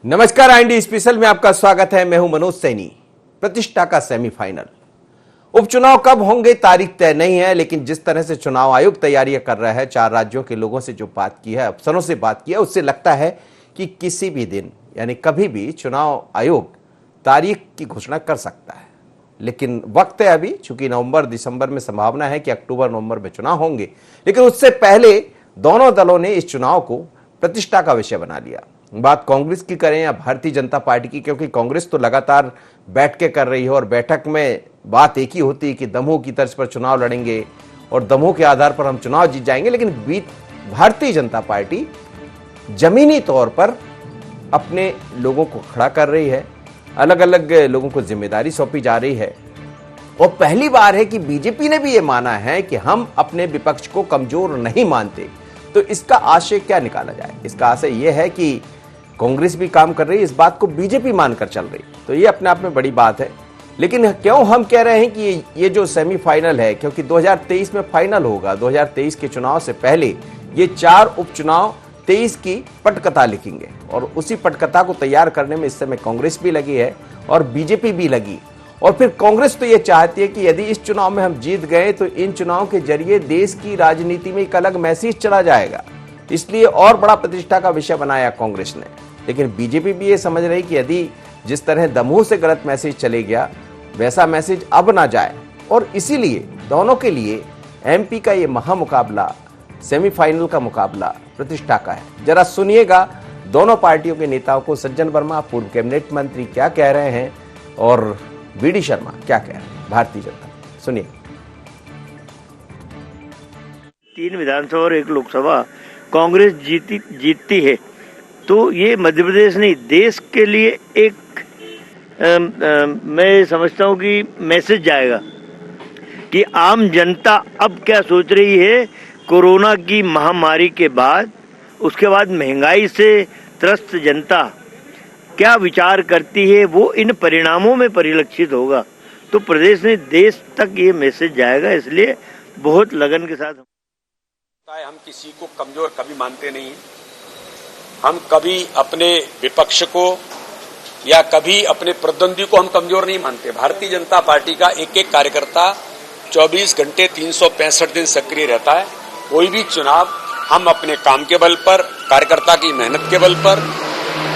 नमस्कार, IND special में आपका स्वागत है। मैं हूं मनोज सैनी। प्रतिष्ठा का सेमीफाइनल। उपचुनाव कब होंगे तारीख तय नहीं है, लेकिन जिस तरह से चुनाव आयोग तैयारियां कर रहा है, 4 राज्यों के लोगों से जो बात की है, अफसरों से बात की है, उससे लगता है कि किसी भी दिन यानी कभी भी चुनाव आयोग तारीख की घोषणा कर सकता है। लेकिन वक्त है अभी, चूंकि नवंबर दिसंबर में संभावना है कि अक्टूबर नवंबर में चुनाव होंगे, लेकिन उससे पहले दोनों दलों ने इस चुनाव को प्रतिष्ठा का विषय बना लिया। बात कांग्रेस की करें या भारतीय जनता पार्टी की, क्योंकि कांग्रेस तो लगातार बैठ के कर रही है और बैठक में बात एक ही होती है कि दमोह की तर्ज पर चुनाव लड़ेंगे और दमोह के आधार पर हम चुनाव जीत जाएंगे। लेकिन भारतीय जनता पार्टी जमीनी तौर पर अपने लोगों को खड़ा कर रही है, अलग अलग लोगों को जिम्मेदारी सौंपी जा रही है। और पहली बार है कि बीजेपी ने भी ये माना है कि हम अपने विपक्ष को कमजोर नहीं मानते। तो इसका आशय क्या निकाला जाए? इसका आशय यह है कि कांग्रेस भी काम कर रही है, इस बात को बीजेपी मानकर चल रही, तो ये अपने आप में बड़ी बात है। लेकिन क्यों हम कह रहे हैं कि ये जो सेमीफाइनल है, क्योंकि 2023 में फाइनल होगा। 2023 के चुनाव से पहले ये 4 उपचुनाव 23 की पटकथा लिखेंगे और उसी पटकथा को तैयार करने में इस समय कांग्रेस भी लगी है और बीजेपी भी लगी। और फिर कांग्रेस तो ये चाहती है कि यदि इस चुनाव में हम जीत गए तो इन चुनाव के जरिए देश की राजनीति में एक अलग मैसेज चला जाएगा, इसलिए और बड़ा प्रतिष्ठा का विषय बनाया कांग्रेस ने। लेकिन बीजेपी भी ये समझ रही कि यदि जिस तरह दमोह से गलत मैसेज चले गया, वैसा मैसेज अब ना जाए, और इसीलिए दोनों के लिए एमपी का ये महामुकाबला, सेमीफाइनल का मुकाबला प्रतिष्ठा का है। जरा सुनिएगा दोनों पार्टियों के नेताओं को, सज्जन वर्मा पूर्व कैबिनेट मंत्री क्या कह रहे हैं और वीडी शर्मा क्या कह रहे हैं भारतीय जनता। सुनिए। 3 विधानसभा और 1 लोकसभा कांग्रेस जीतती है तो ये मध्य प्रदेश नहीं, देश के लिए एक मैं समझता हूँ कि मैसेज जाएगा कि आम जनता अब क्या सोच रही है कोरोना की महामारी के बाद, उसके बाद महंगाई से त्रस्त जनता क्या विचार करती है, वो इन परिणामों में परिलक्षित होगा। तो प्रदेश ने देश तक ये मैसेज जाएगा, इसलिए बहुत लगन के साथ हम किसी को कमजोर कभी मानते नहीं हैं। हम कभी अपने विपक्ष को या कभी अपने प्रतिद्वंदी को हम कमजोर नहीं मानते। भारतीय जनता पार्टी का एक एक कार्यकर्ता 24 घंटे 365 दिन सक्रिय रहता है। कोई भी चुनाव हम अपने काम के बल पर, कार्यकर्ता की मेहनत के बल पर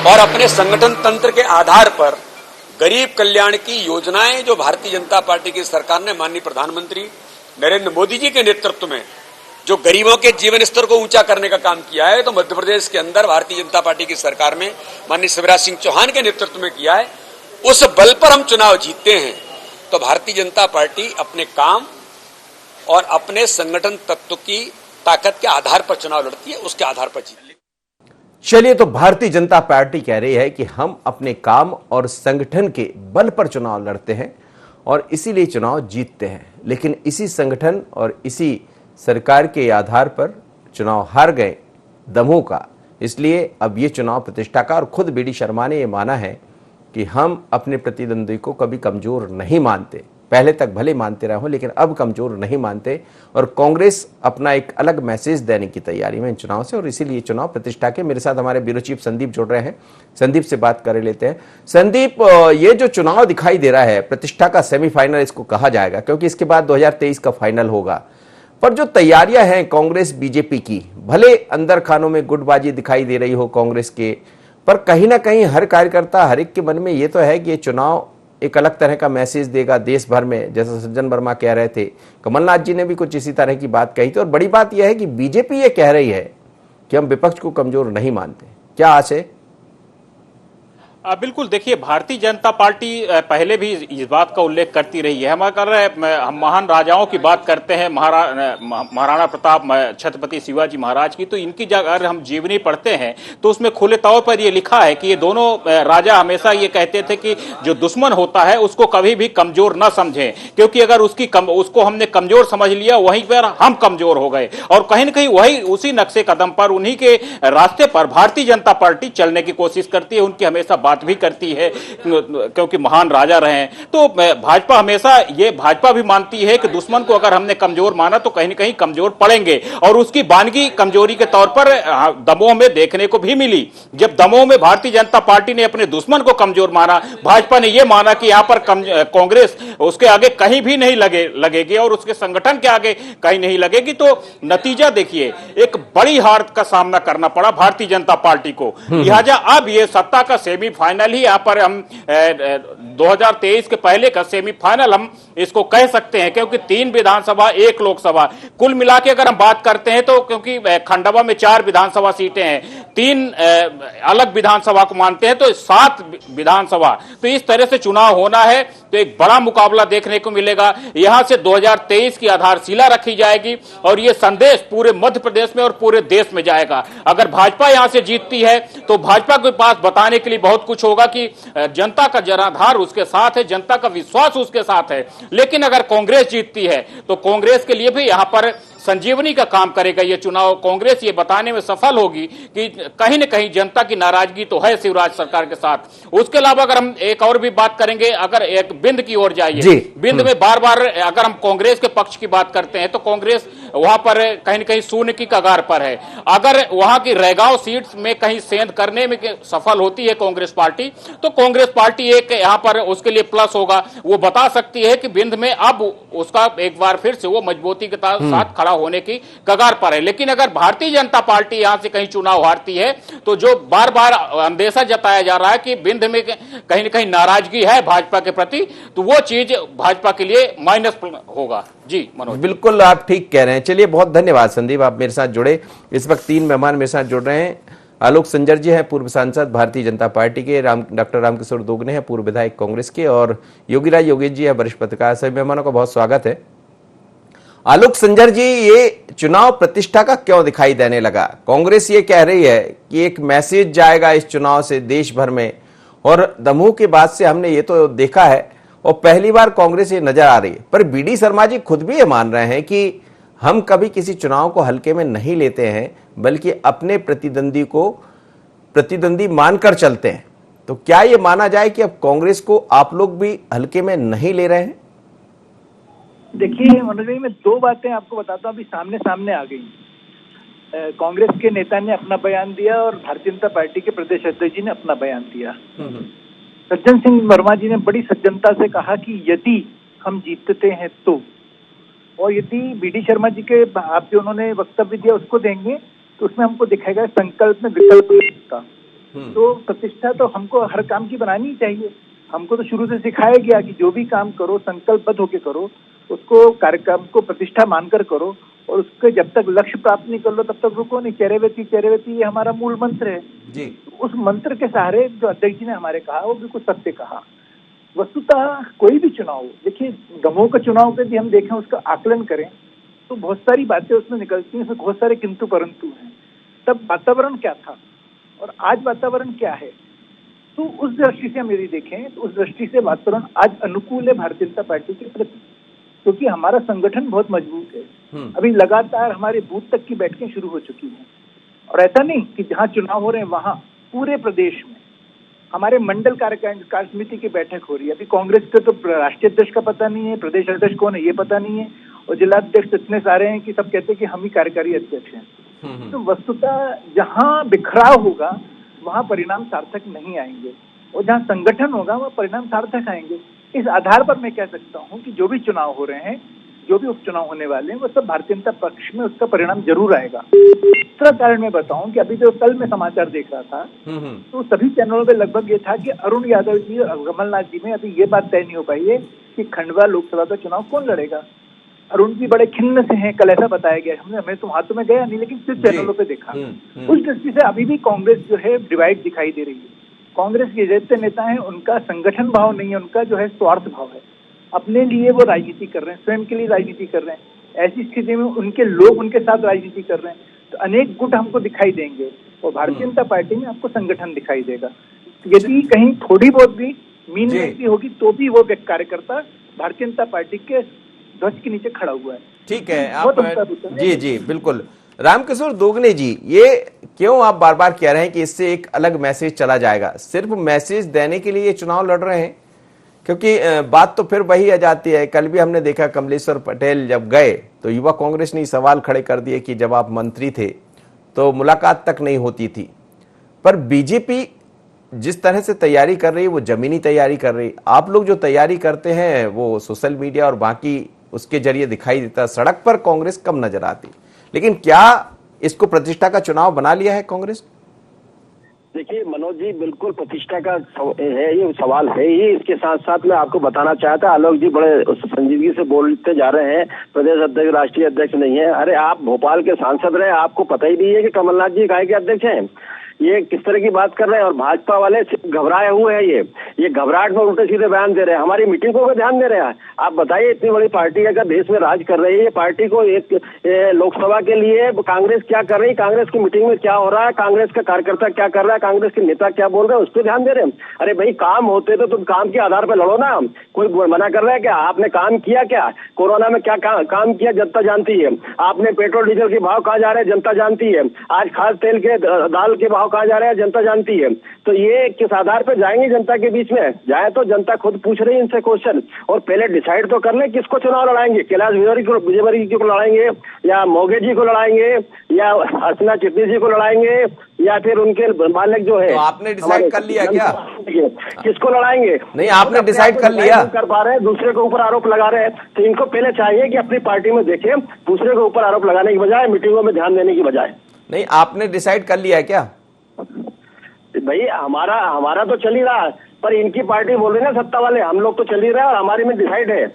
और अपने संगठन तंत्र के आधार पर गरीब कल्याण की योजनाएं जो भारतीय जनता पार्टी की सरकार ने माननीय प्रधानमंत्री नरेंद्र मोदी जी के नेतृत्व में जो गरीबों के जीवन स्तर को ऊंचा करने का काम किया है, तो मध्य प्रदेश के अंदर भारतीय जनता पार्टी की सरकार में माननीय शिवराज सिंह चौहान के नेतृत्व में किया है। उस बल पर हम चुनाव जीतते हैं। तो भारतीय जनता पार्टी अपने काम और अपने संगठन तत्व की ताकत के आधार पर चुनाव लड़ती है, उसके आधार पर जीतती है। चलिए, तो भारतीय जनता पार्टी कह रही है कि हम अपने काम और संगठन के बल पर चुनाव लड़ते हैं और इसीलिए चुनाव जीतते हैं। लेकिन इसी संगठन और इसी सरकार के आधार पर चुनाव हार गए दमोह का, इसलिए अब ये चुनाव प्रतिष्ठा का। और खुद वीडी शर्मा ने ये माना है कि हम अपने प्रतिद्वंदी को कभी कमजोर नहीं मानते। पहले तक भले मानते रहे हों, लेकिन अब कमजोर नहीं मानते। और कांग्रेस अपना एक अलग मैसेज देने की तैयारी में इन चुनाव से, और इसीलिए चुनाव प्रतिष्ठा के। मेरे साथ हमारे ब्यूरो चीफ संदीप जुड़ रहे हैं, संदीप से बात कर लेते हैं। संदीप, ये जो चुनाव दिखाई दे रहा है प्रतिष्ठा का सेमीफाइनल इसको कहा जाएगा, क्योंकि इसके बाद 2023 का फाइनल होगा। पर जो तैयारियां हैं कांग्रेस बीजेपी की, भले अंदर खानों में गुटबाजी दिखाई दे रही हो कांग्रेस के, पर कहीं ना कहीं हर कार्यकर्ता, हर एक के मन में ये तो है कि ये चुनाव एक अलग तरह का मैसेज देगा देश भर में। जैसा सज्जन वर्मा कह रहे थे, कमलनाथ जी ने भी कुछ इसी तरह की बात कही थी। और बड़ी बात यह है कि बीजेपी ये कह रही है कि हम विपक्ष को कमजोर नहीं मानते। क्या आशय? बिल्कुल, देखिए, भारतीय जनता पार्टी पहले भी इस बात का उल्लेख करती रही है। हम महान राजाओं की बात करते हैं, महाराणा प्रताप, छत्रपति शिवाजी महाराज की, तो इनकी अगर हम जीवनी पढ़ते हैं तो उसमें खुले तौर पर ये लिखा है कि ये दोनों राजा हमेशा ये कहते थे कि जो दुश्मन होता है उसको कभी भी कमजोर न समझें, क्योंकि अगर उसको हमने कमजोर समझ लिया, वहीं पर हम कमजोर हो गए। और कहीं न कहीं वही उसी नक्शे कदम पर, उन्हीं के रास्ते पर भारतीय जनता पार्टी चलने की कोशिश करती है। उनकी हमेशा बात बात भी करती है क्योंकि महान राजा रहे हैं। तो भाजपा हमेशा ये भाजपा भी मानती है कि दुश्मन को अगर हमने कमजोर माना तो कहीं न कहीं कमजोर पड़ेंगे, और उसकी वानगी कमजोरी के तौर पर दमोह में देखने को भी मिली। जब दमोह में भारतीय जनता पार्टी ने अपने दुश्मन को कमजोर माना, भाजपा ने यह माना कि यहां पर कांग्रेस उसके आगे कहीं भी नहीं लगेगी और उसके संगठन के आगे कहीं नहीं लगेगी। तो नतीजा देखिए, एक बड़ी हार का सामना करना पड़ा भारतीय जनता पार्टी को। लिहाजा अब ये सत्ता का सेमीफाइनल ही यहां पर हम 2023 के पहले का सेमीफाइनल हम इसको कह सकते हैं, क्योंकि 3 विधानसभा 1 लोकसभा कुल मिला के अगर हम बात करते हैं तो, क्योंकि खंडवा में 4 विधानसभा सीटें हैं, 3 अलग विधानसभा को मानते हैं तो 7 विधानसभा। तो इस तरह से चुनाव होना है तो एक बड़ा मुकाबला देखने को मिलेगा। यहां से 2023 की आधारशिला रखी जाएगी और यह संदेश पूरे मध्य प्रदेश में और पूरे देश में जाएगा। अगर भाजपा यहां से जीतती है तो भाजपा के पास बताने के लिए बहुत कुछ होगा कि जनता का जनाधार उसके साथ है, जनता का विश्वास उसके साथ है। लेकिन अगर कांग्रेस जीतती है तो कांग्रेस के लिए भी यहां पर संजीवनी का काम करेगा ये चुनाव। कांग्रेस ये बताने में सफल होगी कि कहीं न कहीं जनता की नाराजगी तो है शिवराज सरकार के साथ। उसके अलावा अगर हम एक और भी बात करेंगे, अगर एक बिंद की ओर जाइए, बिंद में बार बार अगर हम कांग्रेस के पक्ष की बात करते हैं तो कांग्रेस वहां पर कहीं न कहीं शून्य की कगार पर है। अगर वहां की रैगांव सीट्स में कहीं सेंध करने में सफल होती है कांग्रेस पार्टी तो कांग्रेस पार्टी एक यहां पर उसके लिए प्लस होगा। वो बता सकती है कि बिंद में अब उसका एक बार फिर से वो मजबूती के साथ खड़ा होने की कगार पर है। लेकिन अगर भारतीय जनता पार्टी यहां से कहीं चुनाव हारती है तो जो बार बार अंदेशा जताया जा रहा है कि बिंद में कहीं न कहीं नाराजगी है भाजपा के प्रति, तो वो चीज भाजपा के लिए माइनस होगा। जी मनोज, बिल्कुल आप ठीक कह रहे हैं। चलिए बहुत धन्यवाद संदीप, आप मेरे साथ जुड़े। इस वक्त 3 मेहमान मेरे साथ जुड़ रहे हैं। आलोक संजर जी हैं, पूर्व सांसद भारतीय जनता पार्टी के, डॉक्टर रामकिशोर दोगने हैं, पूर्व विधायक कांग्रेस के, और योगीराज योगेश जी है, वरिष्ठ पत्रकार। सभी मेहमानों का बहुत स्वागत है। आलोक संजर जी, ये चुनाव प्रतिष्ठा का क्यों दिखाई देने लगा? कांग्रेस ये कह रही है कि एक मैसेज जाएगा इस चुनाव से देश भर में, और दमोह के बाद से हमने ये तो देखा है और पहली बार कांग्रेस ये नजर आ रही है। पर बीडी शर्मा जी खुद भी ये मान रहे हैं कि हम कभी किसी चुनाव को हल्के में नहीं लेते हैं, बल्कि अपने प्रतिद्वंदी को प्रतिद्वंदी मानकर चलते हैं। तो क्या ये माना जाए कि अब कांग्रेस को आप लोग भी हल्के में नहीं ले रहे हैं? देखिए मनोज भाई, मैं 2 बातें आपको बताता हूँ, अभी सामने सामने आ गई। कांग्रेस के नेता ने अपना बयान दिया और भारतीय जनता पार्टी के प्रदेश अध्यक्ष जी ने अपना बयान दिया। सज्जन सिंह वर्मा जी ने बड़ी सज्जनता से कहा कि यदि हम जीतते हैं तो, और यदि बीडी शर्मा जी के आप जो उन्होंने वक्तव्य दिया उसको देंगे तो उसमें हमको दिखाएगा संकल्प में विकल्प का। तो प्रतिष्ठा तो हमको हर काम की बनानी ही चाहिए। हमको तो शुरू से सिखाया गया कि जो भी काम करो संकल्पबद्ध होकर करो, उसको कार्यक्रम को प्रतिष्ठा मानकर करो, और उसके जब तक लक्ष्य प्राप्त नहीं कर लो तब तक रुको नहीं। चेरेवेती ये हमारा मूल मंत्र है जी। उस मंत्र के सहारे जो अध्यक्ष जी ने हमारे कहा वो बिल्कुल सत्य कहा। वस्तुतः कोई भी चुनाव, देखिए दमोह का चुनाव यदि हम देखें, उसका आकलन करें तो बहुत सारी बातें उसमें निकलती हैं, उसमें बहुत सारे किंतु परंतु हैं। तब वातावरण क्या था और आज वातावरण क्या है, तो उस दृष्टि से हम यदि देखें तो उस दृष्टि से वातावरण आज अनुकूल है भारतीय जनता पार्टी के प्रति, क्योंकि हमारा संगठन बहुत मजबूत है। अभी लगातार हमारे बूथ तक की बैठकें शुरू हो चुकी हैं, और ऐसा नहीं कि जहां चुनाव हो रहे हैं वहां पूरे प्रदेश में हमारे मंडल कार्य समिति की बैठक हो रही है। अभी कांग्रेस के तो राष्ट्रीय अध्यक्ष का पता नहीं है, प्रदेश अध्यक्ष कौन है ये पता नहीं है, और जिलाध्यक्ष इतने सारे हैं कि सब कहते हैं कि हम ही कार्यकारी अध्यक्ष हैं। तो वस्तुतः जहां बिखराव होगा वहां परिणाम सार्थक नहीं आएंगे, और जहां संगठन होगा वहां परिणाम सार्थक आएंगे। इस आधार पर मैं कह सकता हूं कि जो भी चुनाव हो रहे हैं, जो भी उपचुनाव होने वाले हैं, वो सब भारतीय जनता पक्ष में उसका परिणाम जरूर आएगा। दूसरा कारण मैं बताऊं कि अभी जो कल मैं समाचार देख रहा था तो सभी चैनलों पे लगभग ये था कि अरुण यादव जी और कमलनाथ जी में अभी ये बात तय नहीं हो पाई है कि खंडवा लोकसभा का चुनाव कौन लड़ेगा। अरुण जी बड़े खिन्न से हैं, कल ऐसा बताया गया। हमें तो हाथों में गया नहीं, लेकिन सिर्फ चैनलों पे देखा। उस दृष्टि से अभी भी कांग्रेस जो है डिवाइड दिखाई दे रही है। कांग्रेस के जितने नेता हैं उनका संगठन भाव नहीं है, उनका जो है स्वार्थ भाव है। अपने लिए वो राजनीति कर रहे हैं, स्वयं के लिए राजनीति कर रहे हैं। ऐसी स्थिति में उनके लोग उनके साथ राजनीति कर रहे हैं, तो अनेक गुट हमको दिखाई देंगे, और भारतीय जनता पार्टी में आपको संगठन दिखाई देगा। यदि कहीं थोड़ी बहुत भी मीन व्यक्ति होगी तो भी वो कार्यकर्ता भारतीय जनता पार्टी के ध्वज के नीचे खड़ा हुआ है। ठीक है, आप जी बिल्कुल। रामकिशोर दोगने जी, ये क्यों आप बार बार कह रहे हैं कि इससे एक अलग मैसेज चला जाएगा? सिर्फ मैसेज देने के लिए ये चुनाव लड़ रहे हैं? क्योंकि बात तो फिर वही आ जाती है। कल भी हमने देखा कमलेश्वर पटेल जब गए तो युवा कांग्रेस ने सवाल खड़े कर दिए कि जब आप मंत्री थे तो मुलाकात तक नहीं होती थी। पर बीजेपी जिस तरह से तैयारी कर रही है वो जमीनी तैयारी कर रही। आप लोग जो तैयारी करते हैं वो सोशल मीडिया और बाकी उसके जरिए दिखाई देता, सड़क पर कांग्रेस कम नजर आती। लेकिन क्या इसको प्रतिष्ठा का चुनाव बना लिया है कांग्रेस? देखिए मनोज जी, बिल्कुल प्रतिष्ठा का है, ये सवाल है ही। इसके साथ साथ मैं आपको बताना चाहता, आलोक जी बड़े संजीदगी से बोलते जा रहे हैं, प्रदेश अध्यक्ष राष्ट्रीय अध्यक्ष नहीं है। अरे आप भोपाल के सांसद रहे, आपको पता ही नहीं है कि कमलनाथ जी काय के अध्यक्ष हैं? ये किस तरह की बात कर रहे हैं? और भाजपा वाले घबराए हुए हैं। ये घबराहट में उल्टे सीधे बयान दे रहे हैं, हमारी मीटिंगों पे ध्यान दे रहे हैं। आप बताइए, इतनी बड़ी पार्टी अगर देश में राज कर रही है, ये पार्टी को एक लोकसभा के लिए कांग्रेस क्या कर रही है, कांग्रेस की मीटिंग में क्या हो रहा है, कांग्रेस का कार्यकर्ता क्या कर रहा है, कांग्रेस के नेता क्या बोल रहे हैं, उस पर ध्यान दे रहे हैं। अरे भाई, काम होते तो तुम काम के आधार पर लड़ो ना। कोई मना कर रहा है क्या? आपने काम किया क्या? कोरोना में क्या काम किया जनता जानती है। आपने पेट्रोल डीजल के भाव कहा जा रहे हैं, जनता जानती है। आज खाद तेल के दाल के भाव कहा जा रहा है, जनता जानती है। तो ये किस आधार पर जाएंगे जनता के बीच में? जाए तो जनता खुद पूछ रही है इनसे क्वेश्चन। और पहले डिसाइड तो कर ले किसको चुनाव लड़ाएंगे। कैलाश विजयवर्गीय जी को लड़ाएंगे, या मोगे जी को लड़ाएंगे, या अर्चना चिटनी जी को लड़ाएंगे, या फिर उनके मालिक जो है। तो आपने डिसाइड कर लिया क्या किसको लड़ाएंगे? नहीं, आपने डिसाइड कर लिया? कर पा रहे हैं, दूसरे के ऊपर आरोप लगा रहे हैं। तो इनको पहले चाहिए कि अपनी पार्टी में देखें, दूसरे के ऊपर आरोप लगाने की बजाय, मीटिंगों में ध्यान देने की बजाय। नहीं, आपने डिसाइड कर लिया क्या? भाई हमारा तो चल ही रहा है, पर इनकी पार्टी बोल रही है ना सत्ता वाले, हम लोग तो चल ही रहे हैं और हमारे में डिसाइड है,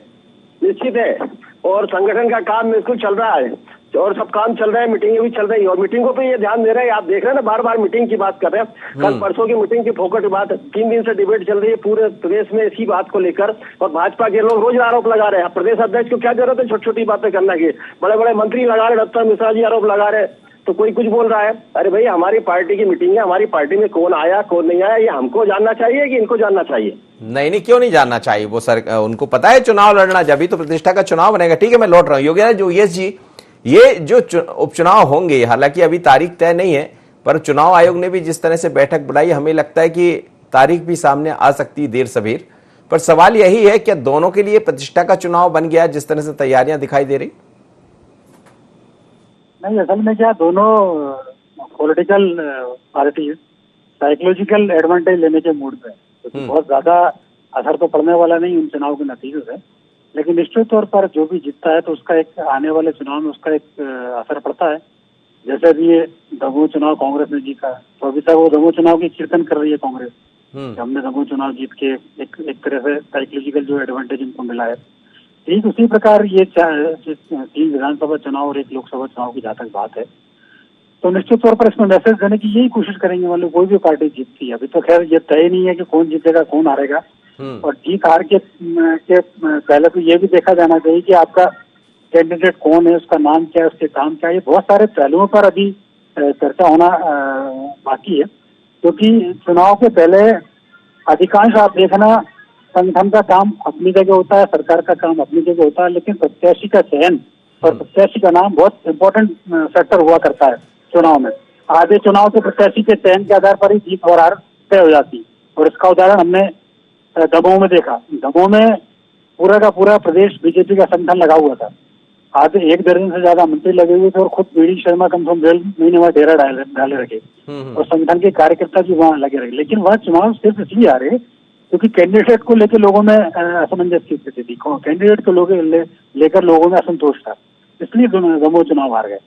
निश्चित है। और संगठन का काम बिल्कुल चल रहा है और सब काम चल रहा है, मीटिंगें भी चल रही है और मीटिंगों पे ये ध्यान दे रहे हैं। आप देख रहे हैं ना, बार बार मीटिंग की बात कर रहे हैं। कल परसों की मीटिंग की फोकट बात, 3 दिन से डिबेट चल रही है पूरे प्रदेश में इसी बात को लेकर। और भाजपा के लोग रोज आरोप लगा रहे हैं। प्रदेश अध्यक्ष को क्या जरूरत है छोटी छोटी बातें करने की? बड़े बड़े मंत्री लगा रहे, डॉक्टर मिश्रा जी आरोप लगा रहे, तो कोई कुछ बोल रहा है। अरे भाई, हमारी पार्टी की मीटिंग है, हमारी पार्टी में कौन आया कौन नहीं आया, ये हमको जानना चाहिए कि इनको जानना चाहिए? नहीं, क्यों नहीं जानना चाहिए? वो सर उनको पता है चुनाव लड़ना, जब भी तो प्रतिष्ठा का चुनाव बनेगा। ठीक है, मैं लौट रहा हूँ योगेश जी। ये जो उपचुनाव होंगे, हालांकि अभी तारीख तय नहीं है, पर चुनाव आयोग ने भी जिस तरह से बैठक बुलाई, हमें लगता है कि तारीख भी सामने आ सकती है देर सवेर। पर सवाल यही है कि दोनों के लिए प्रतिष्ठा का चुनाव बन गया जिस तरह से तैयारियां दिखाई दे रही? नहीं, असल में क्या, दोनों पॉलिटिकल पार्टी साइकोलॉजिकल एडवांटेज लेने के मूड पे है। तो बहुत ज्यादा असर तो पड़ने वाला नहीं उन चुनाव के नतीजों से, लेकिन निश्चित तौर पर जो भी जीतता है तो उसका एक आने वाले चुनाव में उसका एक असर पड़ता है। जैसे अभी ये दमोह चुनाव कांग्रेस ने जीता, तो अभी तक वो दमोह चुनाव की कीर्तन कर रही है कांग्रेस। हमने दमोह चुनाव जीत के एक तरह से साइकोलॉजिकल जो एडवांटेज इनको मिला है। ठीक उसी प्रकार ये 3 विधानसभा चुनाव और 1 लोकसभा चुनाव की जहाँ तक बात है, तो निश्चित तौर पर इसमें मैसेज देने की यही कोशिश करेंगे। मतलब कोई भी पार्टी जीतती है, अभी तो खैर ये तय नहीं है कि कौन जीतेगा कौन हारेगा। और जीत हार के पहले तो ये भी देखा जाना चाहिए कि आपका कैंडिडेट कौन है, उसका नाम क्या है, उसके काम क्या है। ये बहुत सारे पहलुओं पर अभी चर्चा होना बाकी है, क्योंकि चुनाव के पहले अधिकांश आप देखना, संगठन का काम अपनी जगह होता है, सरकार का काम अपनी जगह होता है, लेकिन प्रत्याशी का चयन और प्रत्याशी का नाम बहुत इंपॉर्टेंट फैक्टर हुआ करता है चुनाव में। आधे चुनाव के प्रत्याशी के चयन के आधार पर ही जीत और हार तय हो जाती है। और इसका उदाहरण हमने दमोह में देखा। दमोह में पूरा का पूरा प्रदेश बीजेपी का संगठन लगा हुआ था। आधे 1 दर्जन से ज्यादा मंत्री लगे हुए थे और खुद बीडी शर्मा कम से कम 1.5 महीने वहाँ डेरा डाले रखे और संगठन के कार्यकर्ता भी वहाँ लगे रहे। लेकिन वह चुनाव सिर्फ इसलिए आ रहे क्योंकि कैंडिडेट को लेकर लोगों में असमंजस की स्थिति थी, कैंडिडेट को लेकर लोगों में असंतोष था, इसलिए दमोह चुनाव हार गए।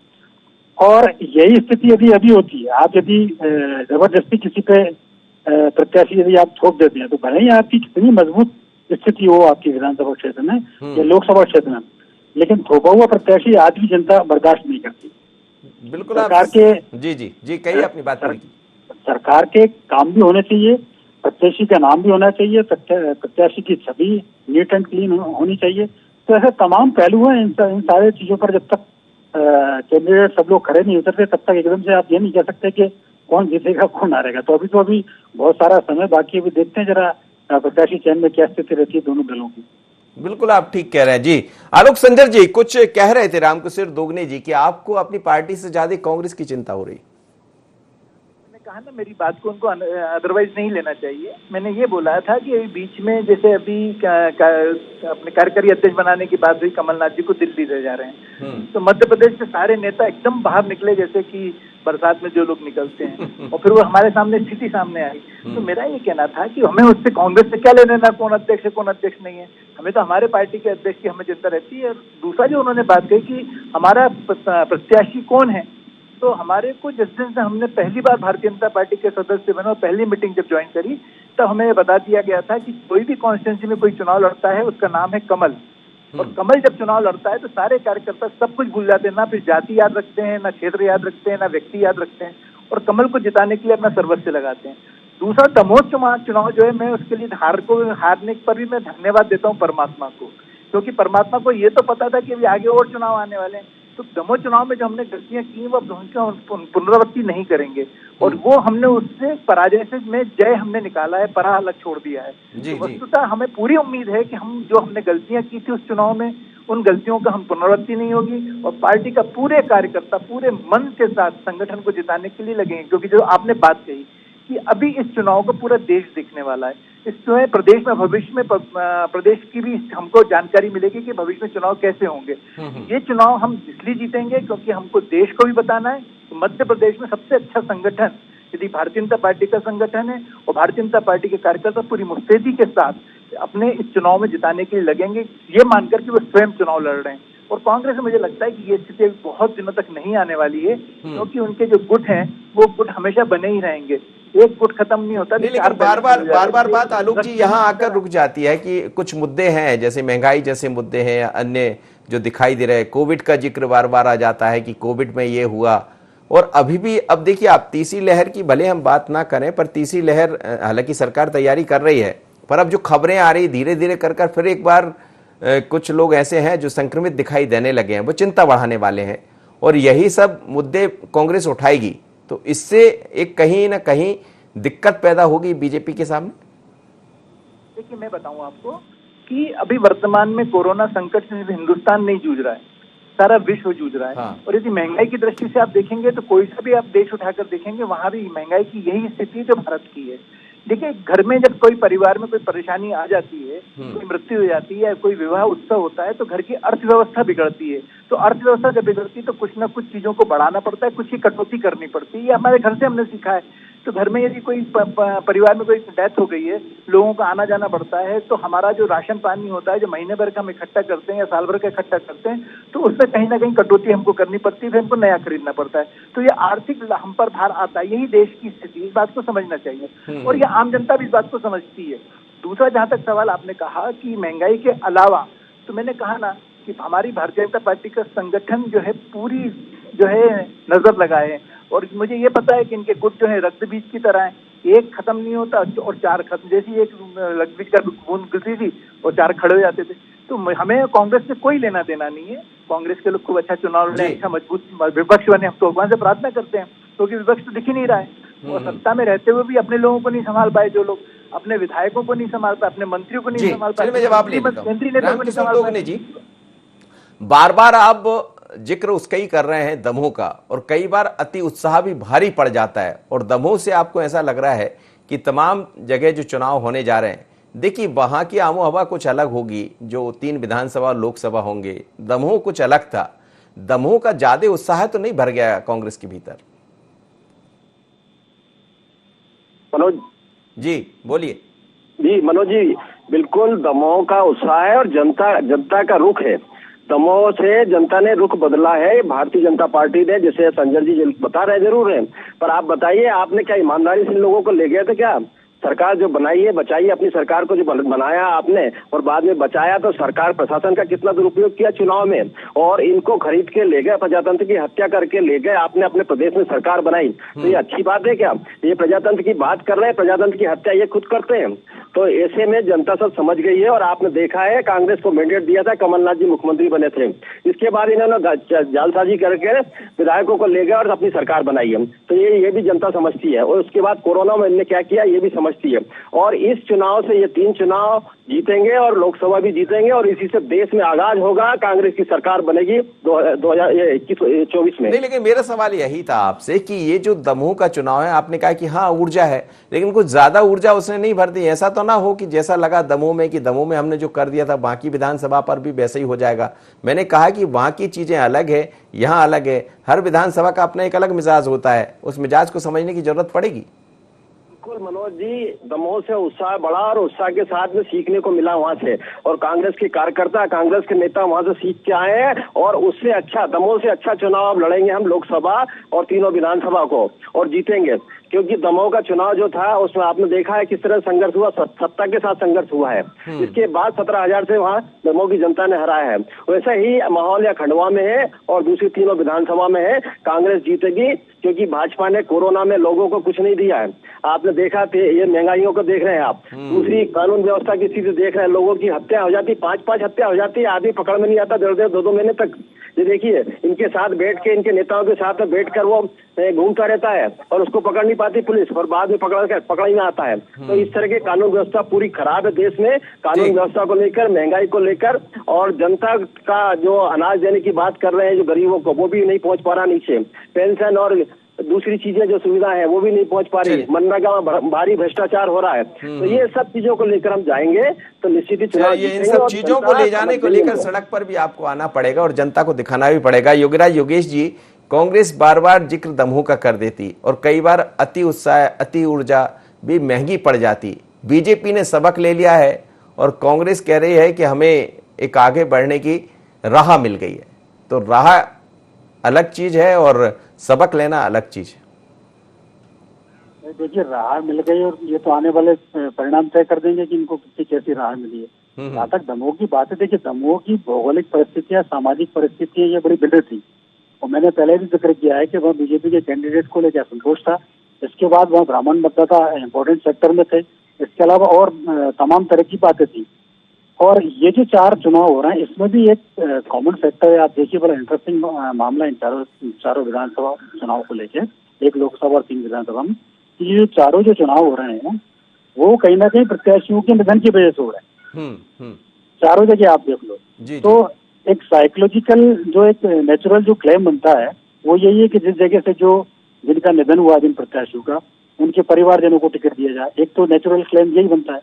और यही स्थिति यदि अभी होती है, आप यदि जबरदस्ती किसी पे प्रत्याशी यदि आप थोप देते हैं, तो भले ही आपकी कितनी मजबूत स्थिति हो आपकी विधानसभा क्षेत्र में या लोकसभा क्षेत्र में, लेकिन थोपा हुआ प्रत्याशी आज भी जनता बर्दाश्त नहीं करती। बिल्कुल। सरकार के जी कहिए अपनी बात। सरकार के काम भी होने चाहिए, प्रत्याशी का नाम भी होना चाहिए, प्रत्याशी की छवि नीट एंड क्लीन होनी चाहिए। तो ऐसे तमाम पहलू हैं। इन सारे चीजों पर जब तक कैंडिडेट सब लोग खड़े नहीं उतरते, तब तक एकदम से आप ये नहीं कह सकते कि कौन जीतेगा कौन हारेगा। तो अभी बहुत सारा समय बाकी, अभी देखते हैं जरा प्रत्याशी चयन में क्या स्थिति रहती है दोनों दलों की। बिल्कुल, आप ठीक कह रहे हैं जी। आलोक संजर जी कुछ कह रहे थे रामकिशोर दोगने जी कि आपको अपनी पार्टी से ज्यादा कांग्रेस की चिंता हो रही। कहा ना, मेरी बात को उनको अदरवाइज नहीं लेना चाहिए। मैंने ये बोला था कि बीच में जैसे अभी अपने कार्यकारी अध्यक्ष बनाने की बात हुई, कमलनाथ जी को दिल्ली ले जा रहे हैं, तो मध्य प्रदेश के सारे नेता एकदम बाहर निकले जैसे कि बरसात में जो लोग निकलते हैं, और फिर वो हमारे सामने स्थिति सामने आई। तो मेरा ये कहना था कि हमें उससे, कांग्रेस से क्या लेना ना, कौन अध्यक्ष है कौन अध्यक्ष नहीं है, हमें तो हमारे पार्टी के अध्यक्ष की हमें चिंता रहती है। और दूसरा जो उन्होंने बात कही कि हमारा प्रत्याशी कौन है, तो हमारे को जिस दिन से हमने पहली बार भारतीय जनता पार्टी के सदस्य बने और पहली मीटिंग जब ज्वाइन करी, तब हमें बता दिया गया था कि कोई भी कॉन्स्टिट्यूंसी में कोई चुनाव लड़ता है उसका नाम है कमल, और कमल जब चुनाव लड़ता है तो सारे कार्यकर्ता सब कुछ भूल जाते हैं, ना फिर जाति याद रखते हैं, ना क्षेत्र याद रखते हैं, ना व्यक्ति याद रखते हैं, और कमल को जिताने के लिए अपना सर्वस्व लगाते हैं। दूसरा, दमोह चुनाव जो है, मैं उसके लिए हारने पर भी मैं धन्यवाद देता हूँ परमात्मा को, क्योंकि परमात्मा को ये तो पता था कि अभी आगे और चुनाव आने वाले हैं। तो दमोह चुनाव में जो हमने गलतियां की वो पुनरावृत्ति नहीं करेंगे, और वो हमने उससे पराजय से में जय हमने निकाला है, पराह अलग छोड़ दिया है। तो वस्तुतः हमें पूरी उम्मीद है कि हम जो हमने गलतियां की थी उस चुनाव में, उन गलतियों का हम पुनरावृत्ति नहीं होगी, और पार्टी का पूरे कार्यकर्ता पूरे मन के साथ संगठन को जिताने के लिए लगेंगे। क्योंकि जो आपने बात कही कि अभी इस चुनाव को पूरा देश देखने वाला है, इस जो है प्रदेश में, भविष्य में प्रदेश की भी हमको जानकारी मिलेगी कि भविष्य में चुनाव कैसे होंगे। ये चुनाव हम इसलिए जीतेंगे क्योंकि हमको देश को भी बताना है कि मध्य प्रदेश में सबसे अच्छा संगठन यदि भारतीय जनता पार्टी का संगठन है, और भारतीय जनता पार्टी के कार्यकर्ता पूरी मुस्तैदी के साथ अपने इस चुनाव में जिताने के लिए लगेंगे, ये मानकर कि वो स्वयं चुनाव लड़ रहे हैं। और कांग्रेस में मुझे लगता है कि ये स्थिति बहुत दिनों तक नहीं आने वाली है, क्योंकि उनके जो गुट हैं वो गुट हमेशा बने ही रहेंगे, एक गुट खत्म नहीं होता। लेकिन बार बार बात आलोक जी यहाँ आकर रुक जाती है कि कुछ मुद्दे हैं, जैसे महंगाई जैसे मुद्दे हैं, अन्य जो दिखाई दे रहे हैं, कोविड का जिक्र बार बार आ जाता है कि कोविड में ये हुआ, और अभी भी अब देखिए आप तीसरी लहर की भले हम बात ना करें, पर तीसरी लहर हालांकि सरकार तैयारी कर रही है, पर अब जो खबरें आ रही धीरे धीरे कर फिर एक बार कुछ लोग ऐसे हैं जो संक्रमित दिखाई देने लगे हैं, वो चिंता बढ़ाने वाले हैं, और यही सब मुद्दे कांग्रेस उठाएगी, तो इससे एक कहीं ना कहीं दिक्कत पैदा होगी बीजेपी के सामने। देखिए, मैं बताऊं आपको कि अभी वर्तमान में कोरोना संकट से हिंदुस्तान नहीं जूझ रहा है, सारा विश्व जूझ रहा है। और यदि महंगाई की दृष्टि से आप देखेंगे तो कोई सा भी आप देश उठाकर देखेंगे, वहां भी महंगाई की यही स्थिति जो भारत की है। देखिए, घर में जब कोई परिवार में कोई परेशानी आ जाती है, कोई मृत्यु हो जाती है, कोई विवाह उत्सव होता है, तो घर की अर्थव्यवस्था बिगड़ती है। तो अर्थव्यवस्था जब बिगड़ती है तो कुछ ना कुछ चीजों को बढ़ाना पड़ता है, कुछ की कटौती करनी पड़ती है। ये हमारे घर से हमने सीखा है। तो घर में यदि कोई परिवार में कोई डेथ हो गई है, लोगों का आना जाना बढ़ता है, तो हमारा जो राशन पानी होता है, जो महीने भर का हम इकट्ठा करते हैं या साल भर का इकट्ठा करते हैं, तो उसमें कहीं ना कहीं कटौती हमको करनी पड़ती है, फिर हमको नया खरीदना पड़ता है। तो ये आर्थिक हम पर भार आता है, यही देश की स्थिति, इस बात को समझना चाहिए, और ये आम जनता भी इस बात को समझती है। दूसरा, जहां तक सवाल आपने कहा कि महंगाई के अलावा, तो मैंने कहा ना कि हमारी भारतीय जनता पार्टी का संगठन जो है पूरी जो है नजर लगाए हैं, और मुझे ये पता है कि इनके गुट जो है रक्त बीज की तरह है, एक खत्म नहीं होता और चार खत्म, जैसी एक रक्त बीज का बूंद गिरती थी और चार खड़े हो जाते थे। तो हमें कांग्रेस से कोई लेना देना नहीं है। कांग्रेस के लोग खूब अच्छा चुनाव लड़े, अच्छा मजबूत विपक्ष बने, हम तो भगवान से प्रार्थना करते हैं, क्योंकि विपक्ष तो दिख ही नहीं रहा है, और सत्ता में रहते हुए भी अपने लोगों को नहीं संभाल पाए, जो लोग अपने विधायकों को नहीं संभाल पाए, अपने मंत्रियों को नहीं संभाल पाए, केंद्रीय नेताओं को नहीं संभाल पाए। बार बार आप जिक्र उसका ही कर रहे हैं दमोह का, और कई बार अति उत्साह भी भारी पड़ जाता है, और दमोह से आपको ऐसा लग रहा है कि तमाम जगह जो चुनाव होने जा रहे हैं, देखिए वहां की आमो हवा कुछ अलग होगी, जो 3 विधानसभा लोकसभा होंगे, दमोह कुछ अलग था। दमोह का ज्यादा उत्साह तो नहीं भर गया कांग्रेस के भीतर? मनोज जी बोलिए। जी मनोज जी, बिल्कुल दमोह का उत्साह है, और जनता का रुख है। दमोह से जनता ने रुख बदला है भारतीय जनता पार्टी ने, जैसे संजय जी बता रहे जरूर है, पर आप बताइए, आपने क्या ईमानदारी से इन लोगों को ले गए थे क्या? सरकार जो बनाई है, बचाई अपनी सरकार को, जो बनाया आपने और बाद में बचाया, तो सरकार प्रशासन का कितना दुरुपयोग किया चुनाव में, और इनको खरीद के ले गए, प्रजातंत्र की हत्या करके ले गए आपने, अपने प्रदेश में सरकार बनाई। तो ये अच्छी बात है क्या? ये प्रजातंत्र की बात कर रहे हैं, प्रजातंत्र की हत्या ये खुद करते हैं। तो ऐसे में जनता सब समझ गई है। और आपने देखा है कांग्रेस को मैंडेट दिया था, कमलनाथ जी मुख्यमंत्री बने थे, इसके बाद इन्होंने जालसाजी करके विधायकों को ले गए और अपनी सरकार बनाई है। तो ये भी जनता समझती है। और उसके बाद कोरोना में इन्होंने क्या किया ये भी समझती है। और इस चुनाव से ये 3 चुनाव जीतेंगे और लोकसभा भी जीतेंगे और इसी से देश में आगाज होगा, कांग्रेस की सरकार बनेगी 2024 में। नहीं, लेकिन मेरा सवाल यही था आपसे कि ये जो दमोह का चुनाव है, आपने कहा कि हाँ ऊर्जा है, लेकिन कुछ ज्यादा ऊर्जा उसने नहीं भर दी। ऐसा तो ना हो कि जैसा लगा दमोह में कि दमोह में हमने जो कर दिया था बाकी विधानसभा पर भी वैसे ही हो जाएगा। मैंने कहा कि वहां की चीजें अलग है, यहाँ अलग है। हर विधानसभा का अपना एक अलग मिजाज होता है, उस मिजाज को समझने की जरूरत पड़ेगी। बिल्कुल मनोज जी, दमोह से उत्साह बढ़ा और उत्साह के साथ में सीखने को मिला वहां से। और कांग्रेस के कार्यकर्ता, कांग्रेस के नेता वहां से सीख के आए हैं और उससे अच्छा, दमोह से अच्छा चुनाव अब लड़ेंगे हम लोकसभा और तीनों विधानसभा को और जीतेंगे। क्योंकि दमोह का चुनाव जो था उसमें आपने देखा है किस तरह संघर्ष हुआ, सत्ता के साथ संघर्ष हुआ है। इसके बाद 17,000 से वहां दमोह की जनता ने हराया है। वैसा ही माहौल या खंडवा में है और दूसरी तीनों विधानसभा में है। कांग्रेस जीतेगी क्योंकि भाजपा ने कोरोना में लोगों को कुछ नहीं दिया है। आपने देखा ये महंगाइयों को देख रहे हैं आप, दूसरी कानून व्यवस्था की स्थिति देख रहे हैं। लोगों की हत्या हो जाती, 5-5 हत्या हो जाती है, आदमी पकड़ में नहीं आता, 2-2 महीने तक। ये देखिए इनके साथ बैठ के, इनके नेताओं के साथ बैठ कर वो घूमता रहता है और उसको पकड़ नहीं पाती पुलिस और बाद में पकड़ ही में आता है। तो इस तरह के कानून व्यवस्था पूरी खराब है देश में, कानून व्यवस्था को लेकर, महंगाई को लेकर। और जनता का जो अनाज देने की बात कर रहे हैं जो गरीबों को, वो भी नहीं पहुंच पा रहा नीचे। पेंशन और दूसरी चीजें जो सुविधा है वो भी नहीं पहुंच पा रही। मनरेगा में भारी भ्रष्टाचार हो रहा है। तो ये सब चीजों को लेकर हम जाएंगे तो निश्चित ही चुनाव ये इन सब चीजों को ले जाने को लेकर सड़क पर भी आपको आना पड़ेगा और जनता को दिखाना भी पड़ेगा। योगीराज योगेश जी, कांग्रेस बार बार जिक्र दमोह का कर देती और कई बार अति उत्साह, अति ऊर्जा भी महंगी पड़ जाती। बीजेपी ने सबक ले लिया है और कांग्रेस कह रही है कि हमें एक आगे बढ़ने की राह मिल गई है। तो राह अलग चीज है और सबक लेना अलग चीज है। देखिए राह मिल गई और ये तो आने वाले परिणाम तय कर देंगे कि इनको कितनी कैसी राह मिली है। जहाँ तक दमोह की बात है, देखिए दमोह की भौगोलिक परिस्थितियां, सामाजिक परिस्थितियां ये बड़ी भिन्न थी और मैंने पहले भी जिक्र किया है कि वह बीजेपी के कैंडिडेट को लेकर असंतोष था। इसके बाद वह ब्राह्मण मतदाता इम्पोर्टेंट सेक्टर में थे। इसके अलावा और तमाम तरह की बातें थी। और ये जो 4 चुनाव हो रहे हैं इसमें भी एक कॉमन फैक्टर है। आप देखिए बड़ा इंटरेस्टिंग मामला इन चारों विधानसभा चुनाव को लेके, एक लोकसभा और 3 विधानसभा में, ये चारों जो चुनाव हो रहे हैं वो कहीं ना कहीं प्रत्याशियों के निधन की वजह से हो रहे हैं। चारों जगह आप देख लो जी, तो एक साइकोलॉजिकल जो एक नेचुरल जो क्लेम बनता है वो यही है कि जिस जगह से जो जिनका निधन हुआ, जिन प्रत्याशियों का, उनके परिवारजनों को टिकट दिया जाए। एक तो नेचुरल क्लेम यही बनता है।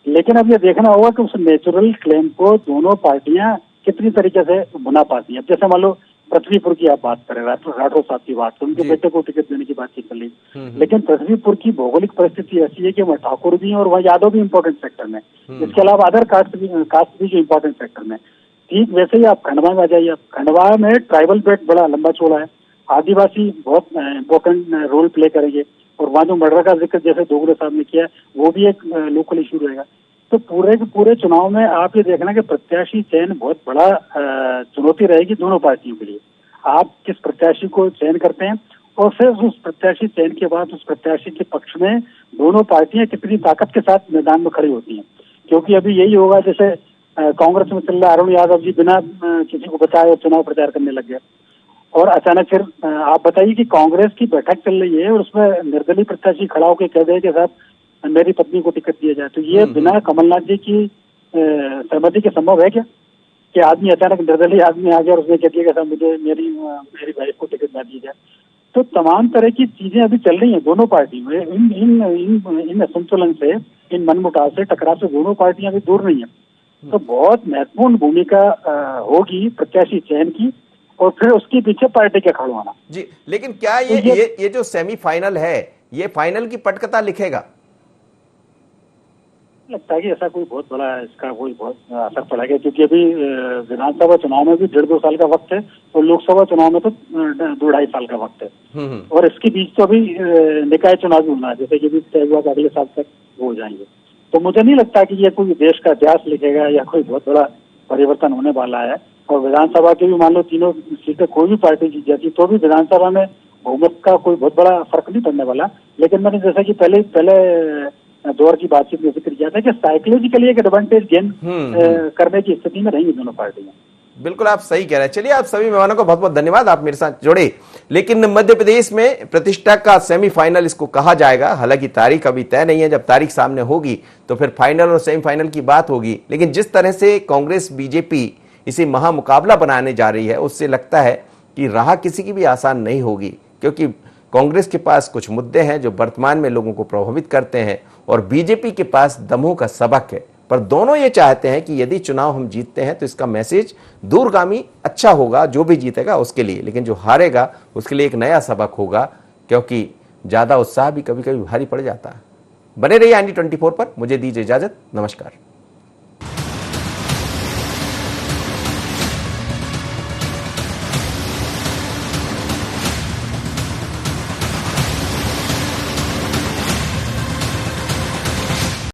लेकिन अब ये देखना होगा कि उस नेचुरल क्लेम को दोनों पार्टियां कितनी तरीके से बुना पाती हैं। अब जैसे मान लो पृथ्वीपुर की आप बात करें, राठौर साहब की बात, तो उनके बेटे को टिकट देने की बातचीत कर ली। लेकिन पृथ्वीपुर की भौगोलिक परिस्थिति ऐसी है कि वहाँ ठाकुर भी हैं और वहाँ यादव भी इम्पोर्टेंट सेक्टर में, इसके अलावा अदर कास्ट भी जो इम्पोर्टेंट सेक्टर में। ठीक वैसे ही आप खंडवा में आ जाइए। खंडवा में ट्राइबल बेल्ट बड़ा लंबा चौड़ा है, आदिवासी बहुत इम्पोर्टेंट रोल प्ले करेंगे और वहाँ जो मर्डर का जिक्र जैसे दोगले साहब ने किया वो भी एक लोकल इशू रहेगा। तो पूरे के पूरे चुनाव में आप ये देखना कि प्रत्याशी चयन बहुत बड़ा चुनौती रहेगी दोनों पार्टियों के लिए। आप किस प्रत्याशी को चयन करते हैं और फिर उस प्रत्याशी चयन के बाद उस प्रत्याशी के पक्ष में दोनों पार्टियां कितनी ताकत के साथ मैदान में खड़ी होती हैं। क्योंकि अभी यही होगा जैसे कांग्रेस में चल रहा, अरुण यादव जी बिना किसी को बताए चुनाव प्रचार करने लग गए और अचानक फिर आप बताइए कि कांग्रेस की बैठक चल रही है और उसमें निर्दलीय प्रत्याशी खड़ा होकर कह दे कि साहब मेरी पत्नी को टिकट दिया जाए। तो ये बिना कमलनाथ जी की सहमति के संभव है क्या कि आदमी अचानक निर्दलीय आदमी आ गया और उसने कह दिया कि साहब मुझे मेरी वाइफ को टिकट ना दी जाए। तो तमाम तरह की चीजें अभी चल रही हैं दोनों पार्टी में। इन असंतुलन से, इन मनमुटाव से, टकराव से दोनों पार्टियां अभी दूर नहीं है। तो बहुत महत्वपूर्ण भूमिका होगी प्रत्याशी चयन की और फिर उसके पीछे पार्टी का खड़वाना। जी, लेकिन क्या ये जो सेमीफाइनल है ये फाइनल की पटकथा लिखेगा? लगता है कि ऐसा कोई बहुत बड़ा इसका कोई बहुत असर पड़ेगा क्योंकि अभी विधानसभा चुनाव में भी 1.5-2 साल का वक्त है और लोकसभा चुनाव में तो 2-2.5 साल का वक्त है। और इसके बीच तो अभी निकाय चुनाव भी होना है, जैसे कि भी तय हुआ कि अगले साल तक हो जाएंगे। तो मुझे नहीं लगता कि ये कोई देश का इतिहास लिखेगा या कोई बहुत बड़ा परिवर्तन होने वाला है। और विधानसभा के भी मान लो तीनों सीटें कोई भी पार्टी जीत जाती तो भी विधानसभा में बहुमत का कोई बहुत बड़ा फर्क नहीं पड़ने वाला। लेकिन मैंने जैसा कि पहले दौर की बातचीत में जिक्र किया था कि साइकोलॉजिकली एक एडवांटेज गेन करने की स्थिति में रहेंगी दोनों पार्टियां। बिल्कुल आप सही कह रहे हैं। चलिए, आप सभी मेहमानों को बहुत बहुत धन्यवाद, आप मेरे साथ जुड़े। लेकिन मध्य प्रदेश में प्रतिष्ठा का सेमीफाइनल इसको कहा जाएगा। हालांकि तारीख अभी तय नहीं है, जब तारीख सामने होगी तो फिर फाइनल और सेमीफाइनल की बात होगी। लेकिन जिस तरह से कांग्रेस बीजेपी इसे महामुकाबला बनाने जा रही है, उससे लगता है कि राह किसी की भी आसान नहीं होगी, क्योंकि कांग्रेस के पास कुछ मुद्दे हैं जो वर्तमान में लोगों को प्रभावित करते हैं और बीजेपी के पास दमों का सबक है। पर दोनों ये चाहते हैं कि यदि चुनाव हम जीतते हैं तो इसका मैसेज दूरगामी अच्छा होगा, जो भी जीतेगा उसके लिए, लेकिन जो हारेगा उसके लिए एक नया सबक होगा, क्योंकि ज्यादा उत्साह भी कभी कभी भारी पड़ जाता है। बने रहिए IND 24 पर। मुझे दीजिए इजाजत, नमस्कार।